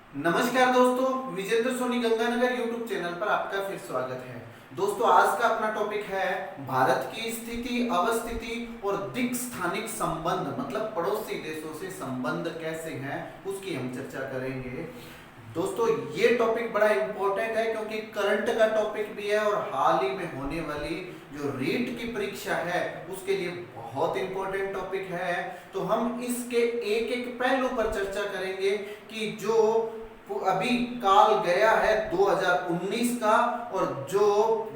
नमस्कार दोस्तों, Vijendra Soni Ganganagar YouTube channel पर आपका फिर स्वागत है। दोस्तों, आज का अपना टॉपिक है भारत की स्थिति, अवस्थिति और दिक् स्थानिक संबंध, मतलब पड़ोसी देशों से संबंध कैसे हैं उसकी हम चर्चा करेंगे। दोस्तों, ये टॉपिक बड़ा इंपॉर्टेंट है क्योंकि करंट का टॉपिक भी है और हाल ही में होने वाली जो रीट की परीक्षा है उसके लिए बहुत इंपॉर्टेंट टॉपिक है। तो हम इसके एक एक पहलू पर चर्चा करेंगे कि जो अभी काल गया है 2019 का और जो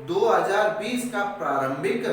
2020 का प्रारंभिक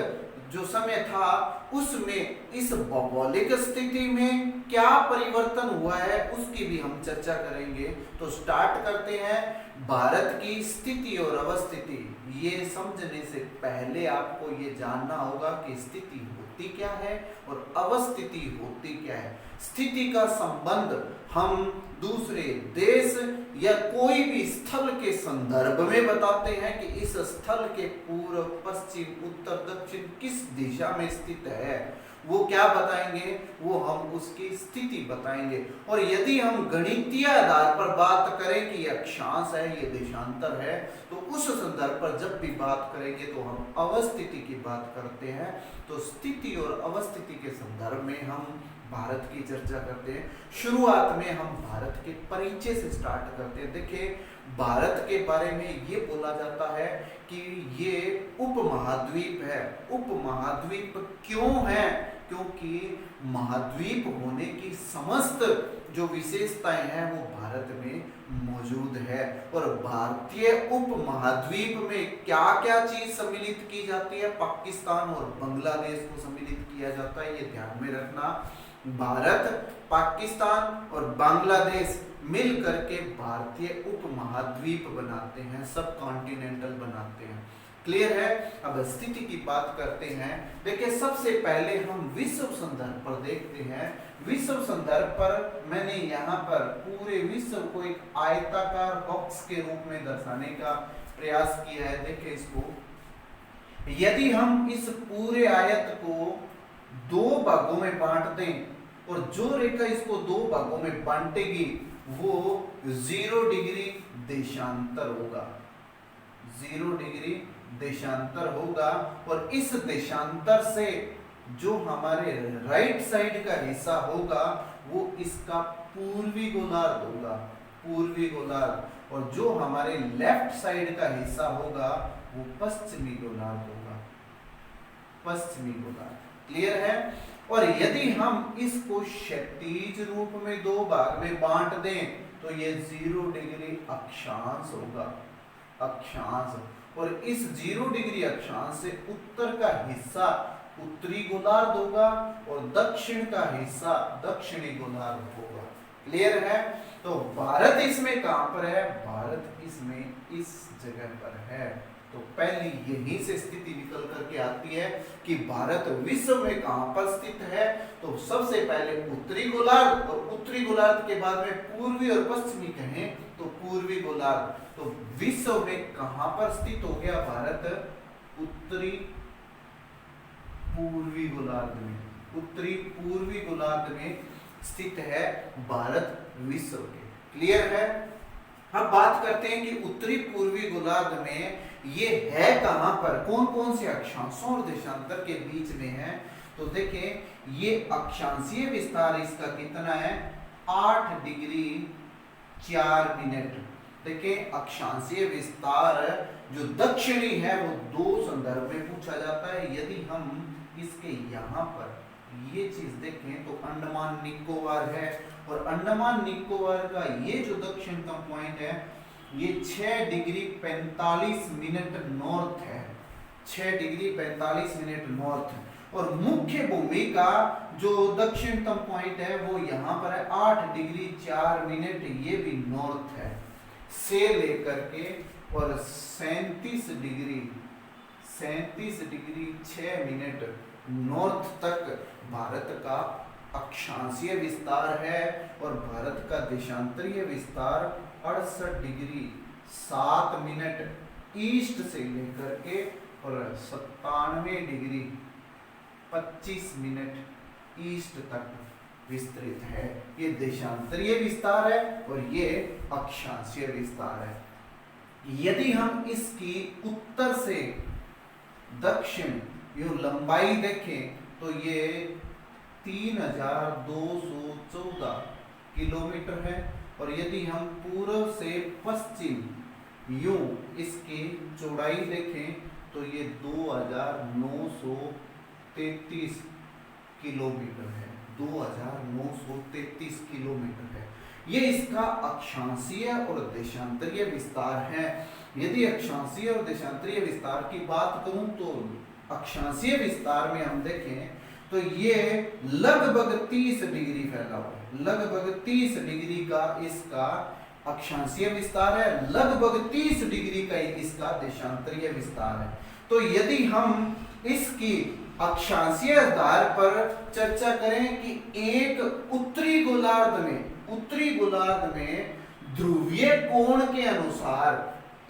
जो समय था उसमें इस भौगोलिक स्थिति में क्या परिवर्तन हुआ है उसकी भी हम चर्चा करेंगे। तो स्टार्ट करते हैं। भारत की स्थिति और अवस्थिति, ये समझने से पहले आपको ये जानना होगा कि स्थिति होती क्या है और अवस्थिति होती क्या है। स्थिति का संबंध हम दूसरे देश या कोई भी स्थल के संदर्भ में बताते हैं कि इस स्थल के पूर्व, पश्चिम, उत्तर, दक्षिण किस दिशा में स्थित है, वो क्या बताएंगे, वो हम उसकी स्थिति बताएंगे। और यदि हम गणितीय आधार पर बात करें कि ये अक्षांश है, ये देशांतर है, तो उस संदर्भ पर जब भी बात करेंगे तो हम अवस्थिति की बात करते हैं। तो स्थिति और अवस्थिति के संदर्भ में हम भारत की चर्चा करते हैं। शुरुआत में हम भारत के परिचय से स्टार्ट करते हैं। देखिए, भारत के बारे में ये बोला जाता है कि ये उपमहाद्वीप है। उपमहाद्वीप क्यों है? क्योंकि महाद्वीप होने की समस्त जो विशेषताएं हैं वो भारत में मौजूद है। और भारतीय उपमहाद्वीप में क्या क्या चीज सम्मिलित की जाती है? पाकिस्तान और बांग्लादेश को सम्मिलित किया जाता है, ये ध्यान में रखना। भारत, पाकिस्तान और बांग्लादेश मिल करके भारतीय उपमहाद्वीप बनाते हैं, सब कॉन्टिनेंटल बनाते हैं। क्लियर है? अब स्थिति की बात करते हैं। देखिए, सबसे पहले हम विश्व संदर्भ पर देखते हैं। विश्व संदर्भ पर मैंने यहाँ पर पूरे विश्व को एक आयताकार बॉक्स के रूप में दर्शाने का प्रयास किया है। देखिए इसको, यदि हम इस पूरे आयत को दो भागों में बांट दें और जो रेखा इसको दो भागों में बांटेगी वो 0 डिग्री देशांतर होगा। 0 डिग्री देशांतर होगा। और इस देशांतर से जो हमारे राइट साइड का हिस्सा होगा वो इसका पूर्वी गोलार्ध होगा, पूर्वी गोलार्ध। और जो हमारे लेफ्ट साइड का हिस्सा होगा वो पश्चिमी गोलार्ध होगा, पश्चिमी गोलार्ध। क्लियर है? और यदि हम इसको क्षैतिज रूप में दो भाग में बांट दें तो ये 0 डिग्री अक्षांश होगा, अक्षांश। और इस 0 डिग्री अक्षांश से उत्तर का हिस्सा उत्तरी गोलार्ध होगा और दक्षिण का हिस्सा दक्षिणी गोलार्ध होगा। क्लियर है? तो भारत इसमें कहां पर है? भारत इसमें इस जगह पर है। तो पहली यहीं से स्थिति निकल करके आती है कि भारत विश्व में कहां पर स्थित है। तो सबसे पहले उत्तरी गोलार्ध, और उत्तरी गोलार्ध के बाद में पूर्वी और पश्चिमी कहें तो पूर्वी गोलार्ध। तो विश्व में कहां पर स्थित हो गया भारत? उत्तरी पूर्वी गोलार्ध में, उत्तरी पूर्वी गोलार्ध में स्थित है भारत विश्व के। क्लियर है? अब बात करते हैं कि उत्तरी पूर्वी गोलार्ध में ये है कहां पर, कौन कौन से अक्षांशों और देशांतर के बीच में है। तो देखें, ये अक्षांशीय विस्तार इसका कितना है? 8 डिग्री 4 मिनट। देखें, अक्षांशीय विस्तार जो दक्षिणी है वो दो संदर्भ में पूछा जाता है। यदि हम इसके यहाँ पर ये चीज देखें तो अंडमान निकोबार है, और अंडमान निकोबार का ये जो दक्षिणतम पॉइंट है ये 6 डिग्री 45 मिनट नॉर्थ है, 6 डिग्री 45 मिनट नॉर्थ। और मुख्य भूमि का जो दक्षिणतम पॉइंट है वो यहाँ पर है 8 डिग्री 4 मिनट, ये भी नॉर्थ है से लेकर के, और 37 डिग्री 6 मिनट नॉर्थ तक भारत का अक्षांशीय विस्तार है। और भारत का देशांतरीय विस्तार 68 डिग्री 7 मिनट ईस्ट से लेकर के और 97 डिग्री 25 मिनट ईस्ट तक विस्तृत है। ये देशांतरीय विस्तार है और ये अक्षांशीय विस्तार है। यदि हम इसकी उत्तर से दक्षिण यूं लंबाई देखें तो ये 3214 किलोमीटर है, और यदि हम पूर्व से पश्चिम यूं इसकी चौड़ाई देखें तो ये 2933 किलोमीटर है। 2933 किलोमीटर है। ये इसका अक्षांशीय और देशांतरीय विस्तार है। यदि अक्षांशीय और देशांतरीय विस्तार की बात करूं तो अक्षांशीय विस्तार में हम देखें तो ये लगभग 30 डिग्री फैला हुआ है। लगभग 30 डिग्री का इसका अक्षांशीय विस्तार है, लगभग 30 डिग्री का इसका देशांतरीय विस्तार है। तो यदि हम इसकी अक्षांशीय आधार पर चर्चा करें कि एक उत्तरी गोलार्ध में ध्रुवीय कोण के अनुसार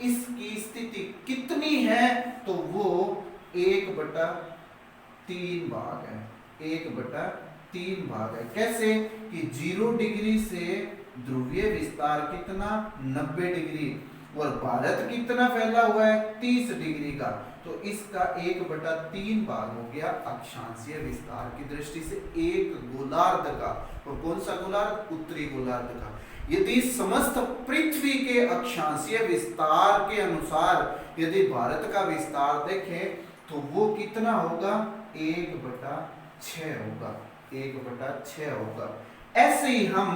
इसकी स्थिति कितनी है, तो वो 1/3 भाग है। 1/3 भाग है। कैसे कि 0 डिग्री से ध्रुवीय विस्तार कितना 90 डिग्री, और भारत कितना फैला हुआ है 30 डिग्री का, तो इसका 1/3 भाग हो गया अक्षांशीय विस्तार की दृष्टि से एक गोलार्ध का। और कौन सा गोलार्ध? उत्तरी गोलार्ध का। यदि समस्त पृथ्वी के अक्षांशीय विस्तार के अनुसार यदि भारत का विस्तार देखें तो वो कितना होगा? 1/6 होगा। 1/6 होगा। ऐसे ही हम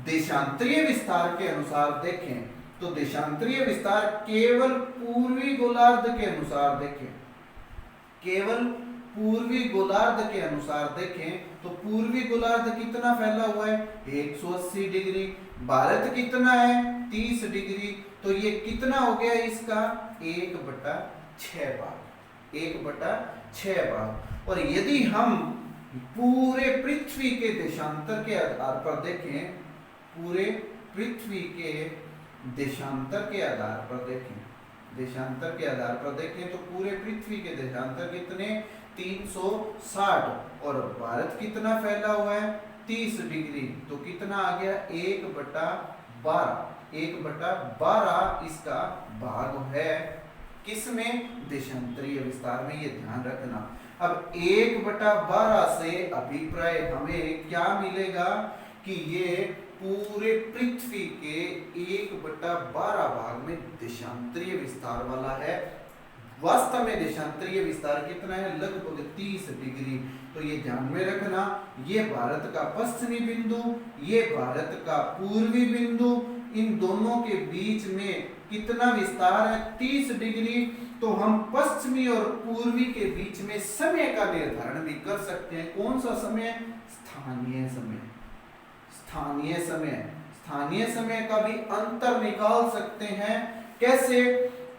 देशांतरीय विस्तार के अनुसार देखें तो देशांतरीय विस्तार केवल पूर्वी गोलार्ध के अनुसार देखें, केवल पूर्वी गोलार्ध के अनुसार देखें तो पूर्वी गोलार्ध कितना फैला हुआ है? 180 डिग्री। भारत कितना है? 30 डिग्री। तो ये कितना हो गया इसका? 1/6 भाग। 1/6 भाग। और यदि हम पूरे पृथ्वी के देशांतर के आधार पर देखें, पूरे पृथ्वी के देशांतर के आधार पर देखें तो पूरे पृथ्वी के देशांतर कितने? 360। और भारत कितना फैला हुआ है? 30 डिग्री। तो कितना आ गया? 1/12। 1/12 इसका भाग है। किसमें? देशांतरीय विस्तार में। ये ध्यान रखना। अब 1/12 से अभिप्राय हमें क्या मिलेगा कि ये पूरे पृथ्वी के 1/12 भाग में देशांतरीय विस्तार वाला है। वास्तव में देशांतरीय विस्तार कितना है? लगभग 30 डिग्री। तो ये ध्यान में रखना, ये भारत का पश्चिमी बिंदु, ये भारत का पूर्वी बिंदु, इन दोनों के बीच में कितना विस्तार है? 30 डिग्री। तो हम पश्चिमी और पूर्वी के बीच में समय का निर्धारण भी कर सकते हैं। कौन सा समय? स्थानीय समय। स्थानीय समय का भी अंतर निकाल सकते हैं। कैसे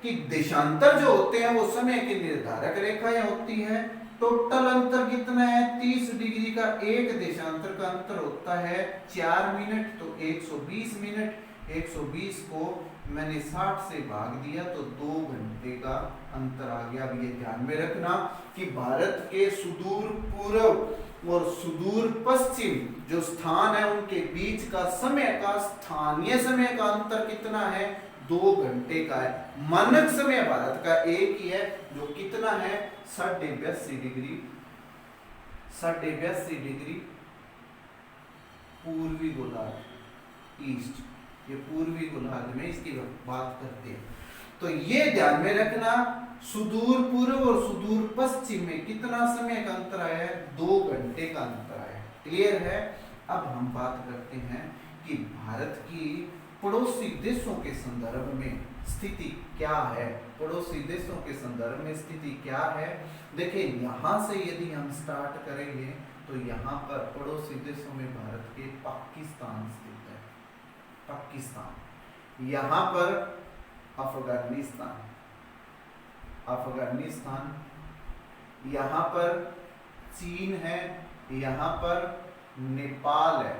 कि देशांतर जो होते हैं वो समय की निर्धारक रेखाएं होती है। टोटल अंतर कितना है? 30 डिग्री का एक देशांतर का अंतर होता है 4 मिनट, तो 120 मिनट। 120 को मैंने 60 से भाग दिया तो 2 घंटे का अंतर आ गया। अब ये ध्यान में रखना कि भारत के सुदूर पूर्व और सुदूर पश्चिम जो स्थान है उनके बीच का समय का स्थानीय समय का अंतर कितना है? 2 घंटे का है। मानक समय भारत का एक ही है जो कितना है? 82 डिग्री। 82 डिग्री पूर्वी गोलार्ध, ईस्ट। ये पूर्वी गोलार्ध में इसकी बात करते हैं। तो ये ध्यान में रखना, सुदूर पूर्व और सुदूर पश्चिम में कितना समय का अंतर आया है? 2 घंटे का अंतर आया है। क्लियर है? अब हम बात करते हैं कि भारत की पड़ोसी देशों के संदर्भ में स्थिति क्या है। पड़ोसी देशों के संदर्भ में स्थिति क्या है? देखिए, यहां से यदि हम स्टार्ट करेंगे तो यहाँ पर पड़ोसी देशों में भारत के पाकिस्तान स्थित है। पाकिस्तान, यहाँ पर अफगानिस्तान, यहाँ पर चीन है, यहाँ पर नेपाल है,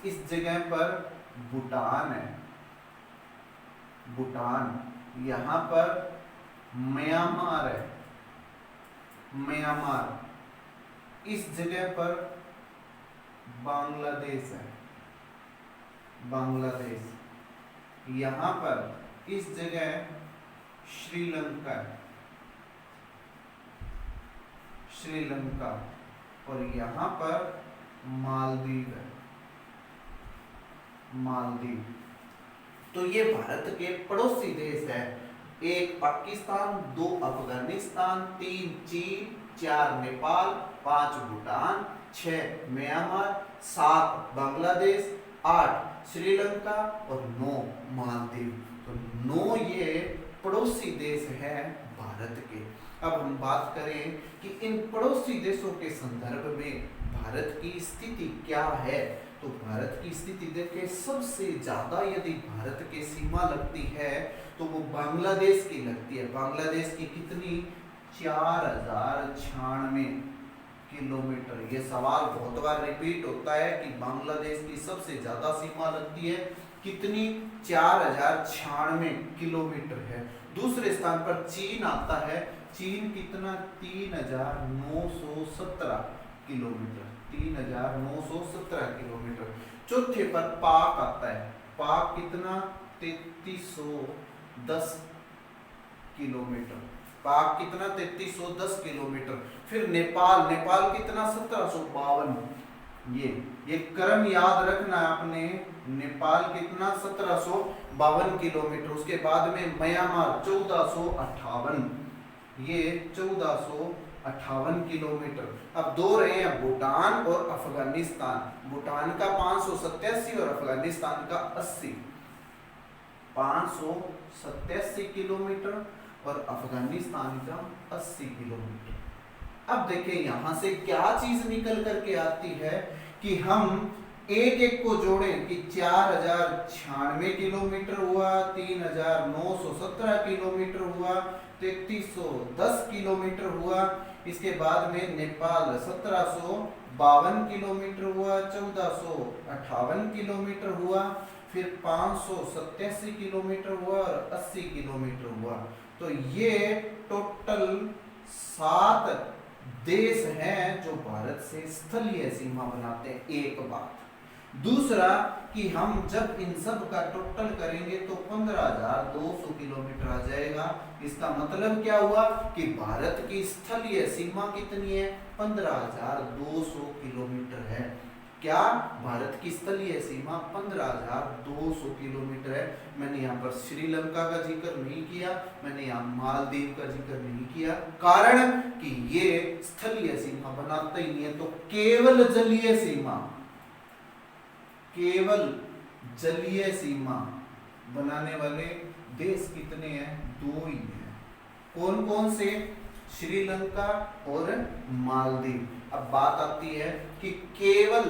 इस जगह पर भूटान है, यहाँ पर म्यांमार है, इस जगह पर बांग्लादेश है, बांग्लादेश। यहां पर इस जगह श्रीलंका है, श्रीलंका, और यहां पर मालदीव है, मालदीव। तो ये भारत के पड़ोसी देश है। 1 पाकिस्तान, 2 अफगानिस्तान, 3 चीन, 4 नेपाल, 5 भूटान, 6 म्यांमार, 7 बांग्लादेश, 8 श्रीलंका और 9 मालदीव। तो 9 ये पड़ोसी देश हैं भारत के। अब हम बात करें कि इन पड़ोसी देशों के संदर्भ में भारत की स्थिति क्या है, तो भारत की स्थिति देखें, सबसे ज्यादा यदि भारत की सीमा लगती है तो वो बांग्लादेश की लगती है। बांग्लादेश की कितनी? 4096 किलोमीटर। ये सवाल बहुत बार रिपीट होता है कि बांग्लादेश की सबसे ज्यादा सीमा लगती है कितनी? 4096 किलोमीटर है। दूसरे स्थान पर चीन आता है। चीन कितना? 3917 किलोमीटर, 3917 किलोमीटर। चौथे पर पाक आता है। पाक कितना? 3310 किलोमीटर। पाक कितना? 3310 किलोमीटर। फिर नेपाल, नेपाल कितना? 1752। ये क्रम याद रखना आपने। नेपाल कितना? 1752 किलोमीटर। उसके बाद में म्यांमार 1458, ये 1458 किलोमीटर। अब 2 रहे हैं भूटान और अफगानिस्तान। भूटान का 587 और अफगानिस्तान का 80, 587 किलोमीटर और अफगानिस्तान का 80 किलोमीटर। अब देखिए यहां से क्या चीज निकल करके आती है कि हम एक एक को जोड़ें कि 4096 किलोमीटर हुआ, 3917 किलोमीटर हुआ, 3310 किलोमीटर हुआ। इसके बाद में नेपाल 1752 किलोमीटर हुआ, 1458 किलोमीटर हुआ, फिर 587 किलोमीटर हुआ और 80 किलोमीटर हुआ। तो ये टोटल 7 देश हैं जो भारत से स्थलीय सीमा बनाते हैं। एक बात। दूसरा कि हम जब इन सब का टोटल करेंगे तो 15,200 किलोमीटर आ जाएगा। इसका मतलब क्या हुआ कि भारत की स्थलीय सीमा कितनी है? 15,200 किलोमीटर है। क्या? भारत की स्थलीय सीमा 15,200 किलोमीटर है। मैंने यहाँ पर श्रीलंका का जिक्र नहीं किया, मैंने यहाँ मालदीव का जिक्र नहीं किया, कारण कि ये स्थलीय सीमा बनाते ही नहीं है। तो केवल जलीय सीमा, केवल जलीय सीमा बनाने वाले देश कितने हैं? 2 ही हैं। कौन कौन से? श्रीलंका और मालदीव। अब बात आती है कि केवल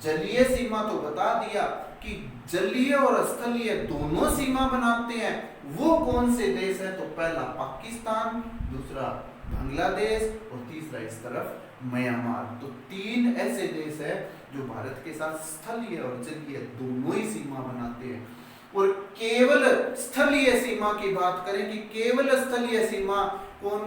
जलीय सीमा तो बता दिया कि जलीय और स्थलीय दोनों सीमा बनाते हैं। वो कौन से देश हैं? तो पहला पाकिस्तान, दूसरा बांग्लादेश और तीसरा इस तरफ म्यांमार। तो 3 ऐसे देश हैं जो भारत के साथ स्थलीय और जलीय दोनों ही सीमा बनाते हैं। और केवल स्थलीय सीमा की बात करें कि केवल स्थलीय सीमा कौन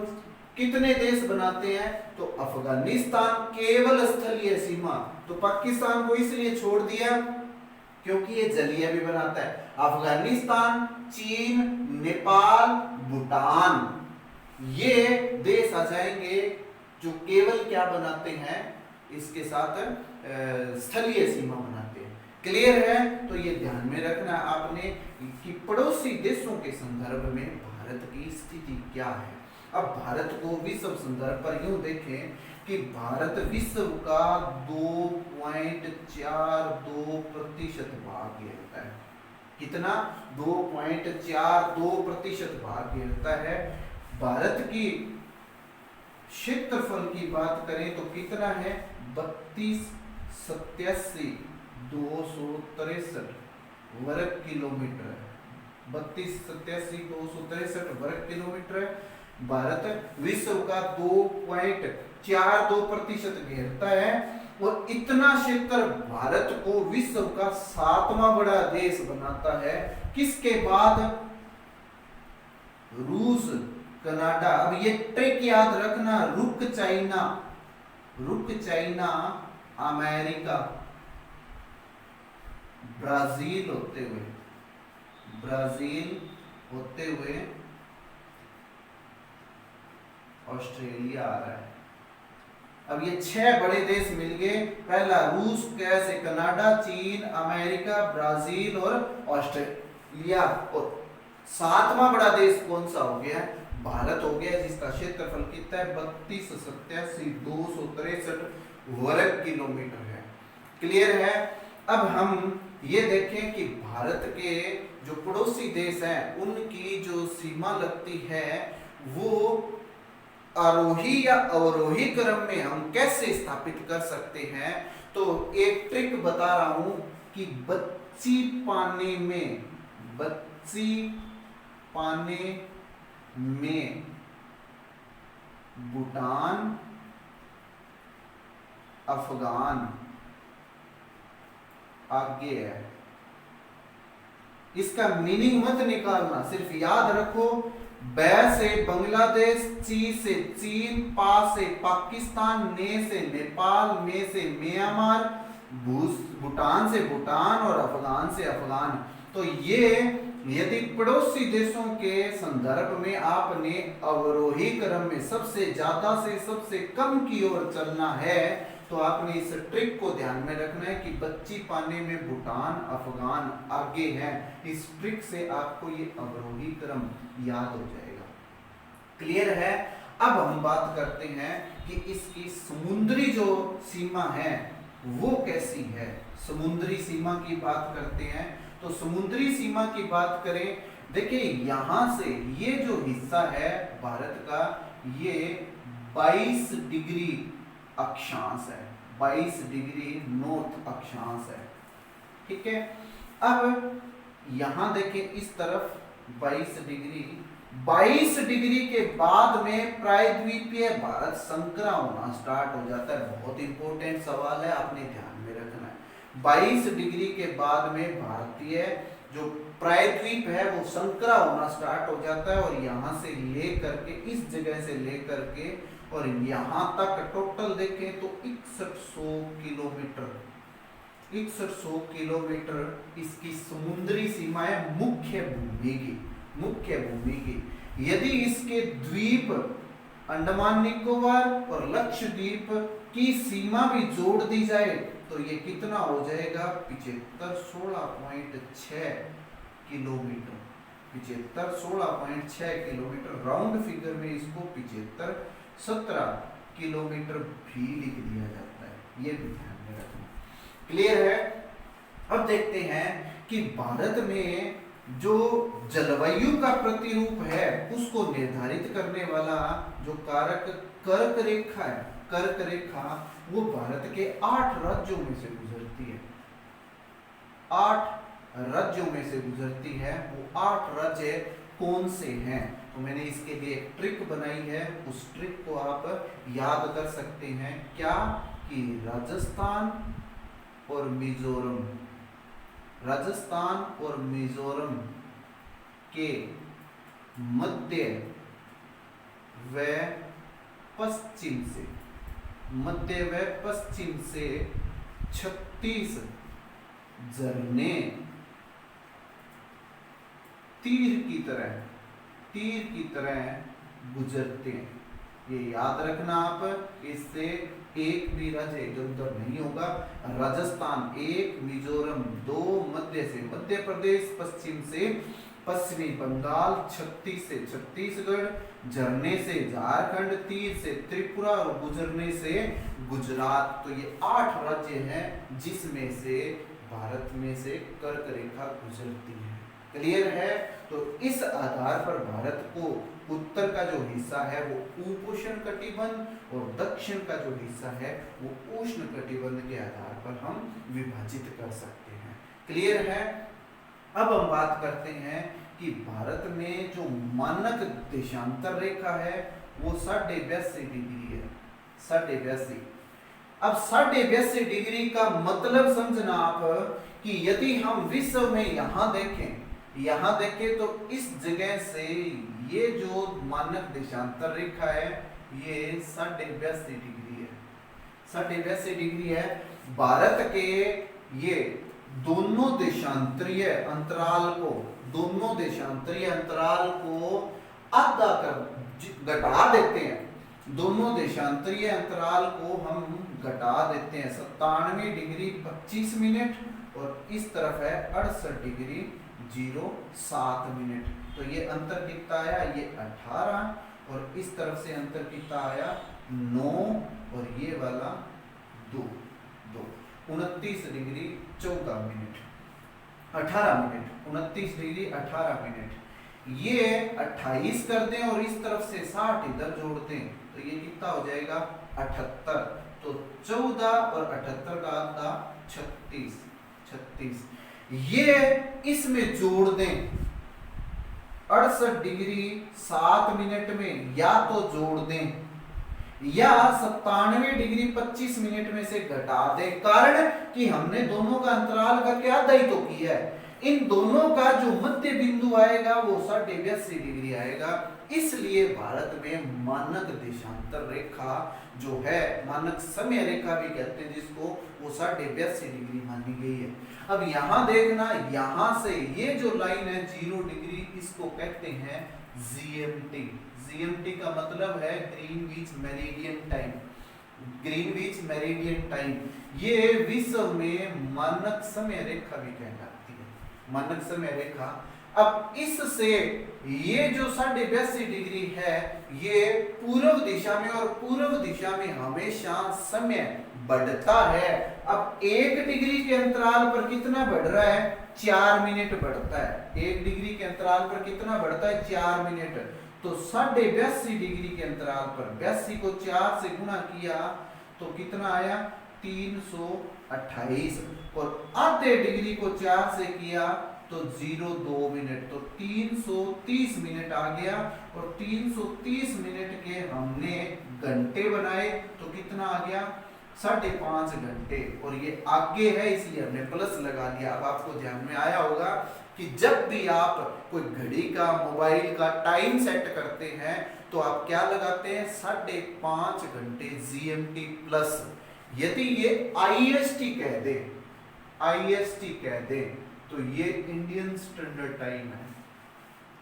कितने देश बनाते हैं? तो अफगानिस्तान केवल स्थलीय सीमा। तो पाकिस्तान को इसलिए छोड़ दिया क्योंकि ये जलीय भी बनाता है। अफगानिस्तान, चीन, नेपाल, भूटान, ये देश आ जाएंगे जो केवल क्या बनाते हैं? इसके साथ स्थलीय सीमा बनाते हैं। क्लियर है? तो ये ध्यान में रखना आपने कि पड़ोसी देशों के संदर्भ में भारत की स्थिति क्या है। अब भारत को विश्व संदर्भ पर यूं देखें कि भारत विश्व का 2.42% भाग घेरता है। कितना? 2.42% भाग घेरता है। भारत की क्षेत्रफल की बात करें तो कितना है? 32,87,263 वर्ग किलोमीटर है। 32,87,263 वर्ग किलोमीटर है। भारत विश्व का 2.42% घेरता है और इतना क्षेत्र भारत को विश्व का 7वां बड़ा देश बनाता है। किसके बाद? रूस, कनाडा। अब ये ट्रिक याद रखना, रुक चाइना, अमेरिका, ब्राजील होते हुए ऑस्ट्रेलिया आ रहा है। अब ये 6 बड़े देश मिल गए, पहला रूस, कैसे कनाडा, चीन, अमेरिका, ब्राजील और ऑस्ट्रेलिया, और 7वां बड़ा देश कौन सा हो गया? भारत हो गया, जिसका क्षेत्रफल कितना है? 32,87,263 वर्ग किलोमीटर है। क्लियर है? अब हम ये देखें कि भारत के जो पड़ोसी देश हैं उनकी जो सीमा लगती है वो आरोही या अवरोही क्रम में हम कैसे स्थापित कर सकते हैं। तो एक ट्रिक बता रहा हूं कि बच्ची पानी में भूटान, अफगान आगे है। इसका मीनिंग मत निकालना, सिर्फ याद रखो, ब से बांग्लादेश, ची से चीन, पा से पाकिस्तान, ने से नेपाल, में से म्यांमार, भूटान से भूटान और अफगान से अफगान। तो ये यदि पड़ोसी देशों के संदर्भ में आपने अवरोही क्रम में सबसे ज्यादा से सबसे कम की ओर चलना है तो आपने इस ट्रिक को ध्यान में रखना है कि बच्ची पानी में भूटान, अफगान आगे है। इस ट्रिक से आपको ये अवरोही क्रम याद हो जाएगा। क्लियर है? अब हम बात करते हैं कि इसकी समुद्री जो सीमा है वो कैसी है। समुद्री सीमा की बात करते हैं तो समुद्री सीमा की बात करें, देखिए यहां से ये जो हिस्सा है भारत का, ये 22 डिग्री अक्षांश है, 22 डिग्री नॉर्थ अक्षांश है। ठीक है? अब यहां देखिए इस तरफ 22 डिग्री के बाद में प्रायद्वीपीय भारत संकरा होना स्टार्ट हो जाता है। बहुत इंपॉर्टेंट सवाल है, आपने ध्यान में रखना है। 22 डिग्री के बाद में भारतीय जो प्रायद्वीप है वो संकरा होना स्टार्ट हो जाता है, और यहां से लेकर के इस जगह से लेकर के और यहां तक टोटल देखें तो 6100 किलोमीटर इसकी समुद्री सीमा है, मुख्य भूमि की। यदि इसके द्वीप अंडमान निकोबार और लक्षद्वीप की सीमा भी जोड़ दी जाए तो ये कितना हो जाएगा? 75 16.6 किलोमीटर। राउंड फिगर में इसको 17 किलोमीटर भी लिख दिया जाता है, ये भी ध्यान में रखना। क्लियर है? अब देखते हैं कि भारत में जो जलवायु का प्रतिरूप है उसको निर्धारित करने वाला जो कारक कर्क रेखा है, कर्क रेखा वो भारत के 8 राज्यों में से गुजरती है। 8 राज्यों में से गुजरती है। वो 8 राज्य कौन से हैं? तो मैंने इसके लिए एक ट्रिक बनाई है, उस ट्रिक को आप याद कर सकते हैं। क्या कि राजस्थान और मिजोरम के मध्य व पश्चिम से 36 झरने तीर की तरह गुजरते हैं। ये याद रखना आप, इससे एक भी राज्य इधर उधर नहीं होगा। राजस्थान 1, मिजोरम 2, मध्य प्रदेश, पश्चिम से पश्चिमी बंगाल, 36 से छत्तीसगढ़, झरने से झारखंड, तीर से त्रिपुरा और गुजरने से गुजरात। तो ये 8 राज्य हैं जिसमें से भारत में से कर्क रेखा गुजरती है। क्लियर है? तो इस आधार पर भारत को उत्तर का जो हिस्सा है वो उपोष्ण कटिबंध और दक्षिण का जो हिस्सा है वो उष्ण कटिबंध के आधार पर हम विभाजित कर सकते हैं। क्लियर है? अब हम बात करते हैं कि भारत में जो मानक देशांतर रेखा है वो 82.5 डिग्री है। 82.5। अब 82.5 डिग्री का मतलब समझना आप कि यदि हम विश्व में यहां देखें तो इस जगह से ये जो मानक देशांतर रेखा है ये 82.5 डिग्री है। 82.5 डिग्री है। भारत के ये दोनों देशांतरीय अंतराल को आधा कर घटा देते हैं। दोनों देशांतरीय अंतराल को हम घटा देते हैं। 97 डिग्री 25 मिनट और इस तरफ है 68 डिग्री 07 मिनट। तो ये अंतर कितना आया, ये 18 और इस तरफ से अंतर कितना आया 9 और ये वाला 2 29 degree 14 minute 18 minute 29 degree 18 minute. ये 28 कर दें और इस तरफ से 60 इधर जोड़ दें तो ये कितना हो जाएगा 78। तो 14 और 78 का आधा 36। ये इसमें जोड़ दें 68 डिग्री 7 मिनट में, या तो जोड़ दें या 97 डिग्री 25 मिनट में से घटा दें। कारण कि हमने दोनों का अंतराल करके आधा ही तो किया है। इन दोनों का जो मध्य बिंदु आएगा वो 82 डिग्री आएगा। इसलिए भारत में मानक देशांतर रेखा जो है, मानक समय रेखा भी कहते हैं जिसको, वो 82 डिग्री मानी गई है। अब यहां देखना, यहां से ये जो लाइन है 0 डिग्री, इसको कहते हैं GMT। GMT का मतलब है Greenwich meridian time. Greenwich meridian time ये विश्व में मानक समय रेखा भी कहलाती है, मानक समय रेखा। अब इससे ये जो 82 डिग्री है ये पूर्व दिशा में, और पूर्व दिशा में हमेशा समय बढ़ता है। अब 1 डिग्री के अंतराल पर कितना बढ़ रहा है, 4 मिनट बढ़ता है। 1 डिग्री के अंतराल पर कितना बढ़ता है, 4 मिनट। तो 82 डिग्री के अंतराल पर 82 को 4 से गुणा किया तो कितना आया 328, और आधे डिग्री को 4 से किया तो 0.2 मिनट, तो 330 मिनट आ गया। और 330 मिनट के हमने घंटे बनाए तो कितना आ गया 5.5 घंटे। और ये आगे है इसलिए हमने प्लस लगा दिया। अब आपको ध्यान में आया होगा कि जब भी आप कोई घड़ी का, मोबाइल का टाइम सेट करते हैं तो आप क्या लगाते हैं 5.5 घंटे GMT प्लस। यदि ये IST कह दे, IST कह दे तो ये इंडियन स्टैंडर्ड टाइम है।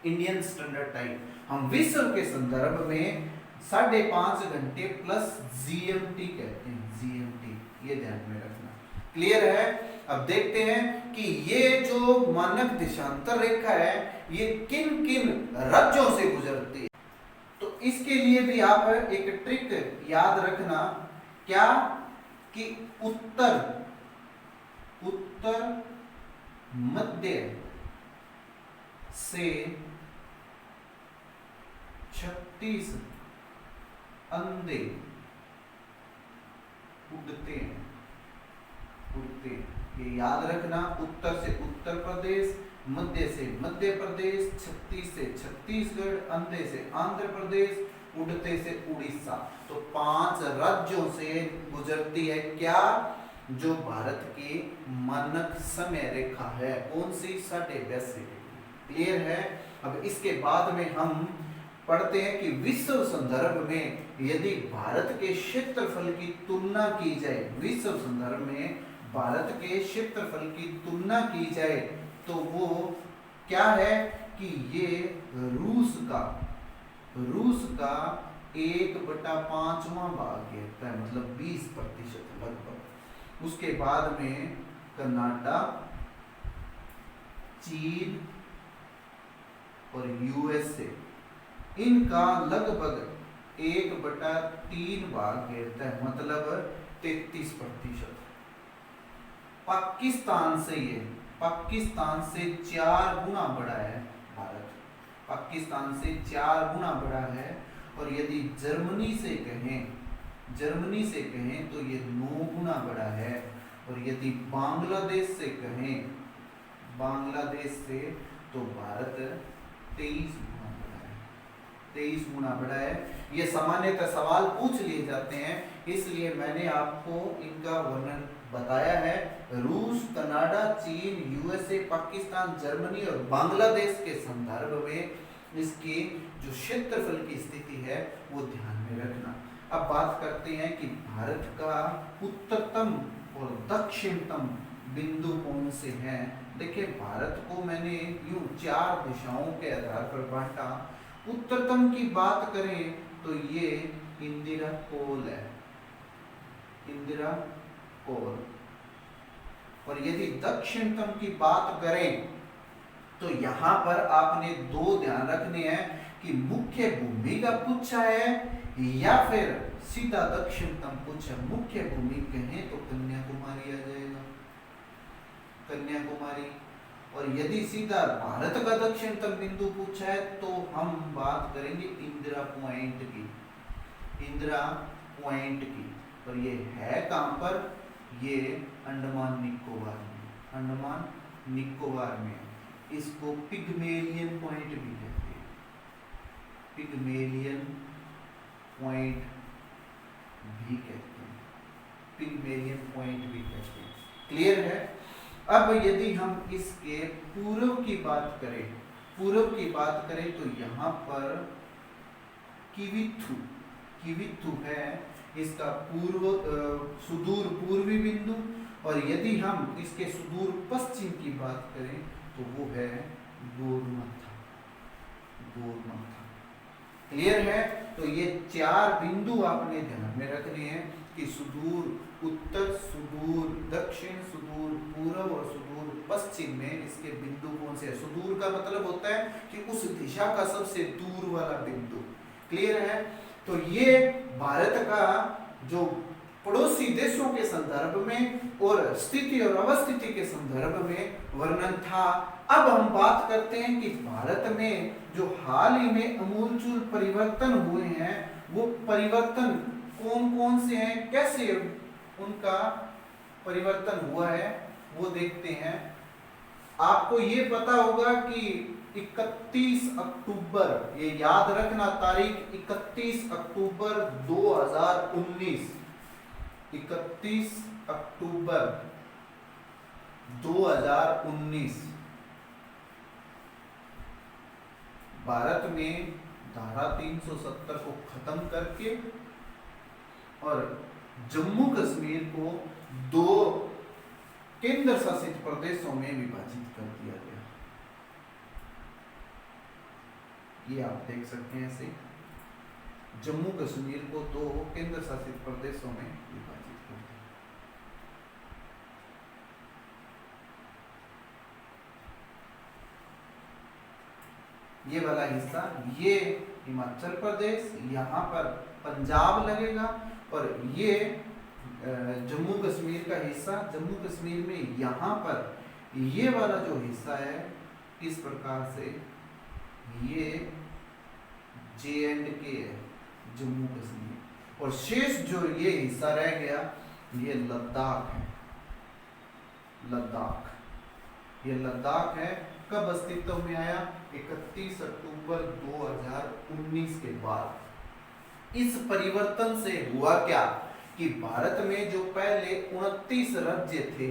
इंडियन स्टैंडर्ड टाइम हम विश्व के संदर्भ में 5.5 घंटे प्लस GMT कहते हैं। GMT ये ध्यान में रखना। क्लियर है। अब देखते हैं कि ये जो मानक देशांतर रेखा है ये किन किन राज्यों से गुजरती है। तो इसके लिए भी आप एक ट्रिक याद रखना, क्या कि उत्तर मध्य से 36 अंधे उड़ते हैं। ये याद रखना, उत्तर से उत्तर प्रदेश, मध्य से मध्य प्रदेश, 36 से छत्तीसगढ़, अंधे से आंध्र प्रदेश, उड़ते से उड़ीसा। तो 5 राज्यों से गुजरती है क्या, जो भारत की मानक समय रेखा है। कौन सी 82 डिग्री। क्लियर है। अब इसके बाद में हम पढ़ते हैं कि विश्व संदर्भ में यदि भारत के क्षेत्रफल की तुलना की जाए, विश्व संदर्भ में भारत के क्षेत्रफल की तुलना की जाए तो वो क्या है कि ये रूस का 1/5वां भाग घेरता है, मतलब 20% लगभग। उसके बाद में कनाडा, चीन और USA इनका लगभग 1/3 भाग घेरता है, मतलब 33%। पाकिस्तान से 4 गुना बड़ा है भारत, पाकिस्तान से 4 गुना बड़ा है। और यदि जर्मनी से कहें तो ये 9 गुना बड़ा है। और यदि बांग्लादेश से कहें, तो भारत 23 गुना बड़ा है, 23 गुना बड़ा है। ये सामान्यतः सवाल पूछ लिए जाते हैं, इसलिए मैंने आपको इनका वर्णन बताया है। रूस, कनाडा, चीन, USA, पाकिस्तान, जर्मनी और बांग्लादेश के संदर्भ में इसकी जो क्षेत्रफल की स्थिति है वो ध्यान में रखना। अब बात करते हैं कि भारत का उत्तरतम और दक्षिणतम बिंदु कौन से हैं? देखिए भारत को मैंने यूं 4 दिशाओं के आधार पर बांटा। उत्तरतम की बात करें तो ये इंदिरा कोल है, इंदिरा कोल। और यदि दक्षिणतम की बात करें तो यहां पर आपने 2 ध्यान रखने हैं कि मुख्य भूमि का पूछा है या फिर सीधा दक्षिणतम पूछा। मुख्य भूमि कहें तो कन्याकुमारी आ जाएगा, कन्याकुमारी। और यदि सीधा भारत का दक्षिणतम बिंदु पूछा है तो हम बात करेंगे इंदिरा पॉइंट की, इंदिरा पॉइंट की। और ये है कहां पर? ये अंडमान निकोबार में, अंडमान निकोबार में। इसको पिग्मेलियन पॉइंट भी कहते हैं, पिग्मेलियन पॉइंट भी कहते हैं, पिग्मेलियन पॉइंट भी कहते हैं। क्लियर है? अब यदि हम इसके पूर्व की बात करें, पूर्व की बात करें तो यहाँ पर किविथु, किविथु है इसका पूर्व सुदूर पूर्वी बिंदु। और यदि हम इसके सुदूर पश्चिम की बात करें तो वो है गोरमाथा, गोरमाथा। क्लियर है? तो ये 4 बिंदु आपने ध्यान में रखने हैं कि सुदूर उत्तर, सुदूर दक्षिण, सुदूर पूर्व और सुदूर पश्चिम में इसके बिंदु कौन से हैं। सुदूर का मतलब होता है कि उस दिशा का सबसे दूर वाला बिंदु। क्लियर है? तो ये भारत का जो पड़ोसी देशों के संदर्भ में और स्थिति और अवस्थिति के संदर्भ में वर्णन था। अब हम बात करते हैं कि भारत में जो हाल ही में अमूलचूल परिवर्तन हुए हैं वो परिवर्तन कौन कौन से हैं, कैसे उनका परिवर्तन हुआ है वो देखते हैं। आपको ये पता होगा कि 31 अक्टूबर, ये याद रखना तारीख, 31 अक्टूबर 2019, 31 अक्टूबर 2019 भारत में धारा 370 को खत्म करके और जम्मू कश्मीर को 2 केंद्र शासित प्रदेशों में विभाजित कर दिया गया। ये आप देख सकते हैं ऐसे, जम्मू कश्मीर को 2 केंद्र शासित प्रदेशों में विभाजित कर दिया। ये वाला हिस्सा ये हिमाचल प्रदेश, यहाँ पर पंजाब लगेगा। और ये जम्मू कश्मीर का हिस्सा, जम्मू कश्मीर में यहाँ पर ये वाला जो हिस्सा है इस प्रकार से ये J&K है, जम्मू कश्मीर। और शेष जो ये हिस्सा रह गया ये लद्दाख है, लद्दाख, ये लद्दाख है। कब अस्तित्व में आया? 31 अक्टूबर 2019 के बाद। इस परिवर्तन से हुआ क्या कि भारत में जो पहले 29 राज्य थे,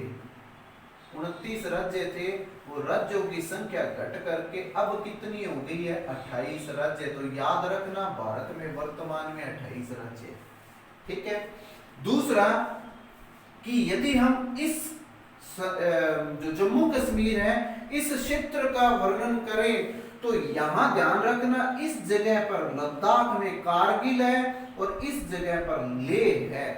29 राज्य थे, वो राज्यों की संख्या घट करके अब कितनी हो गई है? 28 राज्य। तो याद रखना भारत में वर्तमान में 28 राज्य। ठीक है। दूसरा कि यदि हम इस जो जम्मू कश्मीर है इस क्षेत्र का वर्णन करें तो यहां ध्यान रखना इस जगह पर लद्दाख में कारगिल है और इस जगह पर लेह है।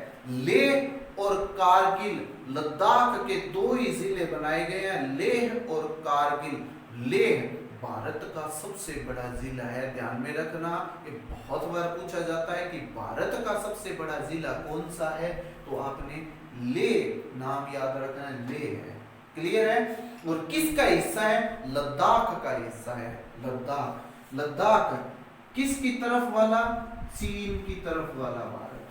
लेह और कारगिल, लद्दाख के 2 ही जिले बनाए गए हैं, लेह और कारगिल। लेह भारत का सबसे बड़ा जिला है, ध्यान में रखना। ये बहुत बार पूछा जाता है कि भारत का सबसे बड़ा जिला कौन सा है, तो आपने लेह नाम याद रखना है, लेह है। क्लियर है? और किसका हिस्सा है? लद्दाख का हिस्सा है, लद्दाख। लद्दाख किसकी तरफ वाला? चीन की तरफ वाला भारत,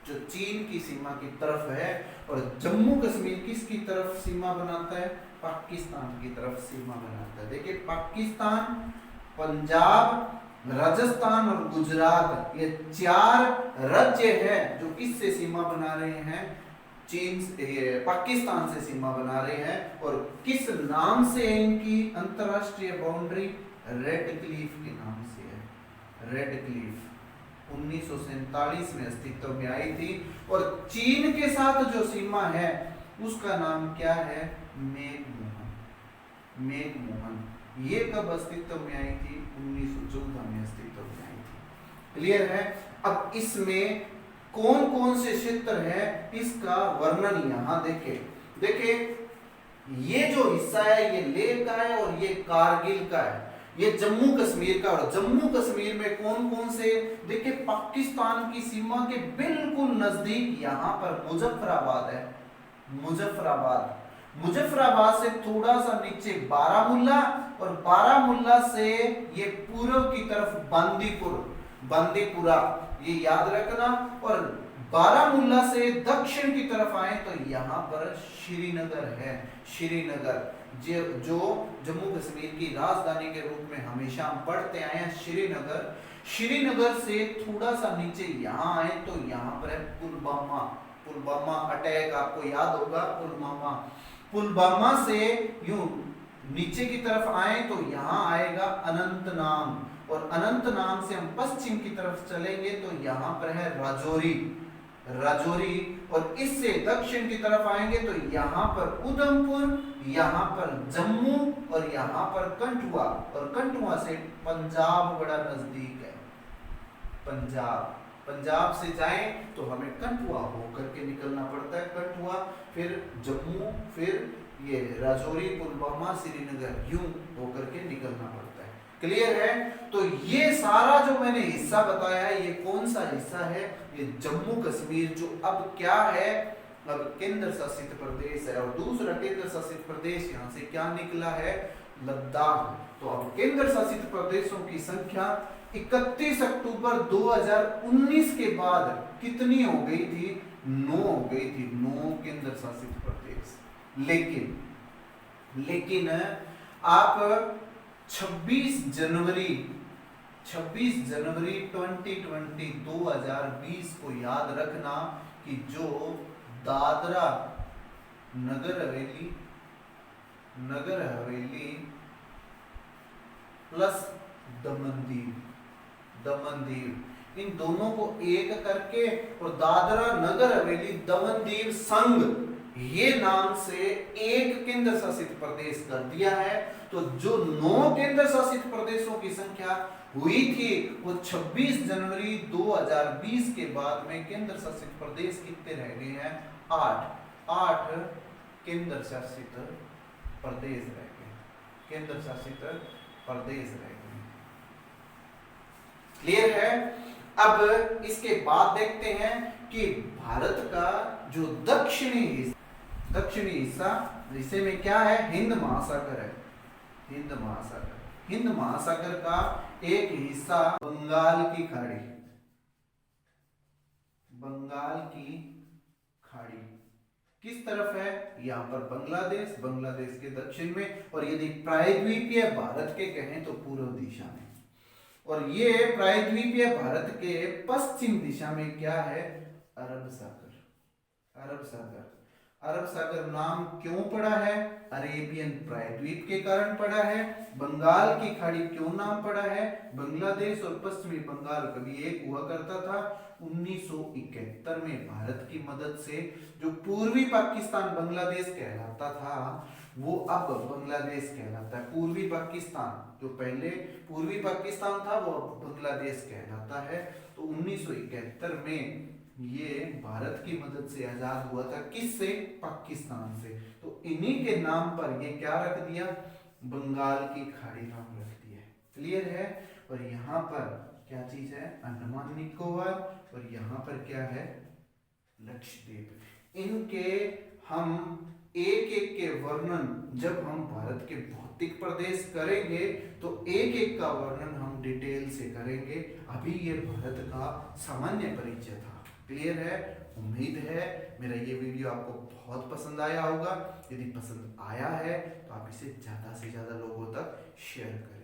जो चीन की सीमा की तरफ है। और जम्मू कश्मीर किसकी तरफ सीमा बनाता है? पाकिस्तान की तरफ सीमा बनाता है। देखिए पाकिस्तान, पंजाब, राजस्थान और गुजरात, ये 4 राज्य हैं जो किससे सीमा बना रहे हैं? चीन से, पाकिस्तान से सीमा बना रहे हैं। और किस नाम से है इनकी अंतरराष्ट्रीय बाउंड्री? रेड क्लिफ के नाम से है, रेड क्लिफ। 1947 में अस्तित्व में आई थी। और चीन के साथ जो सीमा है उसका नाम क्या है? मैकमोहन। मैकमोहन। ये कब अस्तित्व में आई थी? 1914 में अस्तित्व में आई थी। क्लियर है? अब इसमें कौन कौन से क्षेत्र है इसका वर्णन यहां देखें। देखिए ये जो हिस्सा है ये लेह का है और ये कारगिल का है, ये जम्मू कश्मीर का। और जम्मू कश्मीर में कौन कौन से? देखिए पाकिस्तान की सीमा के बिल्कुल नजदीक यहां पर मुजफ्फराबाद है। मुजफ्फराबाद से थोड़ा सा नीचे बारामुल्ला, और बारामुल्ला से ये पूर्व की तरफ बांदीपुरा, ये याद रखना। और बारामुल्ला से दक्षिण की तरफ आए तो यहाँ पर श्रीनगर है। श्रीनगर जो जम्मू कश्मीर की राजधानी के रूप में हमेशा हम पढ़ते आए हैं, श्रीनगर से थोड़ा सा नीचे यहाँ आए तो यहाँ पर है पुलवामा अटैक, आपको याद होगा पुलवामा से यूं नीचे की तरफ आए तो यहाँ आएगा अनंतनाग, और अनंतनाग से हम पश्चिम की तरफ चलेंगे तो यहाँ पर है राजौरी, और इससे दक्षिण की तरफ आएंगे तो यहाँ पर उधमपुर, यहाँ पर जम्मू और यहाँ पर कंठुआ, और कंठुआ से पंजाब बड़ा नजदीक है। पंजाब से जाएं तो हमें कंठुआ होकर के निकलना पड़ता है, कंठुआ, फिर जम्मू, फिर ये राजौरी, पुलवामा, श्रीनगर, यूं होकर के निकलना पड़ता है। क्लियर है? तो ये सारा जो मैंने हिस्सा बताया है ये कौन सा हिस्सा है? ये जम्मू कश्मीर, जो अब क्या है, अब केंद्र शासित प्रदेश है। और दूसरा केंद्र शासित प्रदेश यहाँ से क्या निकला है? लद्दाख। तो अब केंद्र शासित प्रदेशों की संख्या 31 अक्टूबर 2019 के बाद कितनी हो गई थी? 9 हो गई थी, 9 केंद्र शासित प्रदेश। लेकिन आप 26 जनवरी 2020 को याद रखना कि जो दादरा नगर हवेली प्लस दमन दीव, इन दोनों को एक करके और दादरा नगर हवेली दमन दीव संघ ये नाम से एक केंद्र शासित प्रदेश कर दिया है। तो जो 9 केंद्र शासित प्रदेशों की संख्या हुई थी वो 26 जनवरी 2020 के बाद में केंद्र शासित प्रदेश कितने रह गए हैं? 8 केंद्र शासित प्रदेश रह गए, क्लियर है? अब इसके बाद देखते हैं कि भारत का जो दक्षिणी हिस्सा, जिसे में क्या है? हिंद महासागर है। हिंद महासागर का एक हिस्सा बंगाल की खाड़ी किस तरफ है? यहाँ पर बांग्लादेश के दक्षिण में, और यदि प्रायद्वीपीय भारत के कहें तो पूर्व दिशा में, और ये प्रायद्वीपीय भारत के पश्चिम दिशा में क्या है? अरब सागर नाम क्यों पड़ा है? अरेबियन प्रायद्वीप के कारण पड़ा है। बंगाल की खाड़ी क्यों नाम पड़ा है? बांग्लादेश और पश्चिमी बंगाल कभी एक हुआ करता था। 1971 में भारत की मदद से जो पूर्वी पाकिस्तान बांग्लादेश कहलाता था वो अब बांग्लादेश कहलाता है। पूर्वी पाकिस्तान जो पहले पूर्वी पाकिस्तान था वो अब बांग्लादेश कहलाता है। तो 1971 में ये भारत की मदद से आजाद हुआ था। किससे? पाकिस्तान से। तो इन्हीं के नाम पर ये क्या रख दिया? बंगाल की खाड़ी नाम रख दिया। क्लियर है? और यहाँ पर क्या चीज है? अंडमान निकोबार, और यहाँ पर क्या है? लक्षद्वीप। इनके हम एक के वर्णन जब हम भारत के भौतिक प्रदेश करेंगे तो एक का वर्णन हम डिटेल से करेंगे। अभी ये भारत का सामान्य परिचय था। क्लियर है? उम्मीद है मेरा ये वीडियो आपको बहुत पसंद आया होगा। यदि पसंद आया है तो आप इसे ज्यादा से ज्यादा लोगों तक शेयर करें।